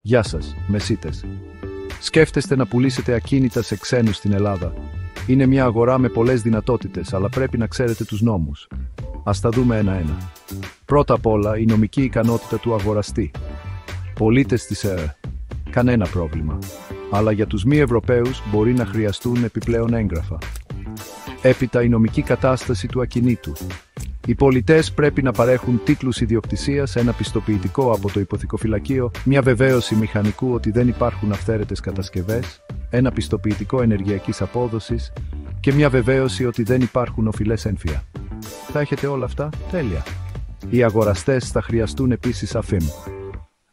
Γεια σας, μεσίτες. Σκέφτεστε να πουλήσετε ακίνητα σε ξένους στην Ελλάδα. Είναι μια αγορά με πολλές δυνατότητες, αλλά πρέπει να ξέρετε τους νόμους. Ας τα δούμε ένα-ένα. Πρώτα απ' όλα, η νομική ικανότητα του αγοραστή. Πολίτες της ΕΕ. Κανένα πρόβλημα. Αλλά για τους μη Ευρωπαίους μπορεί να χρειαστούν επιπλέον έγγραφα. Έπειτα, η νομική κατάσταση του ακινήτου. Οι πολιτές πρέπει να παρέχουν τίτλους ιδιοκτησίας, ένα πιστοποιητικό από το υποθηκοφυλακείο, μια βεβαίωση μηχανικού ότι δεν υπάρχουν αυθαίρετες κατασκευές, ένα πιστοποιητικό ενεργειακής απόδοσης και μια βεβαίωση ότι δεν υπάρχουν οφειλές έμφυα. Θα έχετε όλα αυτά? Τέλεια. Οι αγοραστές θα χρειαστούν επίσης ΑΦΗΜ.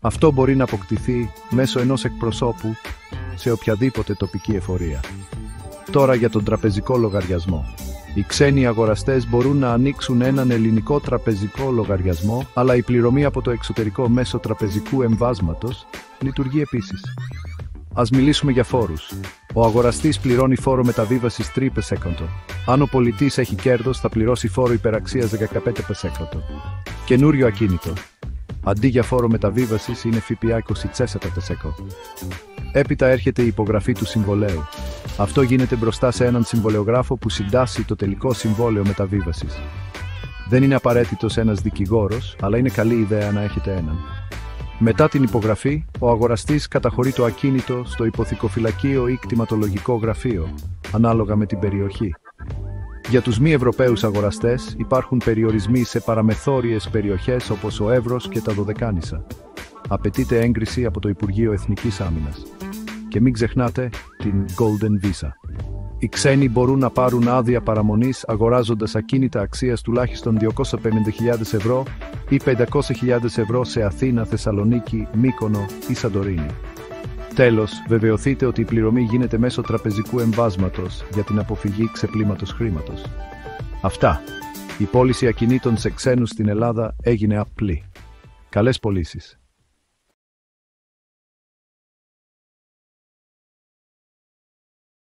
Αυτό μπορεί να αποκτηθεί μέσω ενός εκπροσώπου σε οποιαδήποτε τοπική εφορία. Τώρα για τον τραπεζικό λογαριασμό. Οι ξένοι αγοραστές μπορούν να ανοίξουν έναν ελληνικό τραπεζικό λογαριασμό, αλλά η πληρωμή από το εξωτερικό μέσω τραπεζικού εμβάσματος λειτουργεί επίσης. Ας μιλήσουμε για φόρους. Ο αγοραστής πληρώνει φόρο μεταβίβασης 3%. Αν ο πολιτής έχει κέρδος, θα πληρώσει φόρο υπεραξίας 15%. Καινούριο ακίνητο. Αντί για φόρο μεταβίβασης είναι ΦΠΑ 24%. Έπειτα έρχεται η υπογραφή του συμβολέου. Αυτό γίνεται μπροστά σε έναν συμβολεογράφο που συντάσσει το τελικό συμβόλαιο μεταβίβασης. Δεν είναι απαραίτητος ένας δικηγόρος, αλλά είναι καλή ιδέα να έχετε έναν. Μετά την υπογραφή, ο αγοραστής καταχωρεί το ακίνητο στο υποθηκοφυλακείο ή κτηματολογικό γραφείο, ανάλογα με την περιοχή. Για τους μη Ευρωπαίους αγοραστές υπάρχουν περιορισμοί σε παραμεθόριες περιοχές όπως ο Εύρος και τα Δωδεκάνησα. Απαιτείται έγκριση από το Υπουργείο Εθνικής Άμυνας. Και μην ξεχνάτε την Golden Visa. Οι ξένοι μπορούν να πάρουν άδεια παραμονής αγοράζοντας ακίνητα αξίας τουλάχιστον 250.000 ευρώ ή 500.000 ευρώ σε Αθήνα, Θεσσαλονίκη, Μύκονο ή Σαντορίνη. Τέλος, βεβαιωθείτε ότι η πληρωμή γίνεται μέσω τραπεζικού εμβάσματος για την αποφυγή ξεπλήματος χρήματος. Αυτά. Η πώληση ακινήτων σε ξένους στην Ελλάδα έγινε απλή. Καλές πωλήσεις.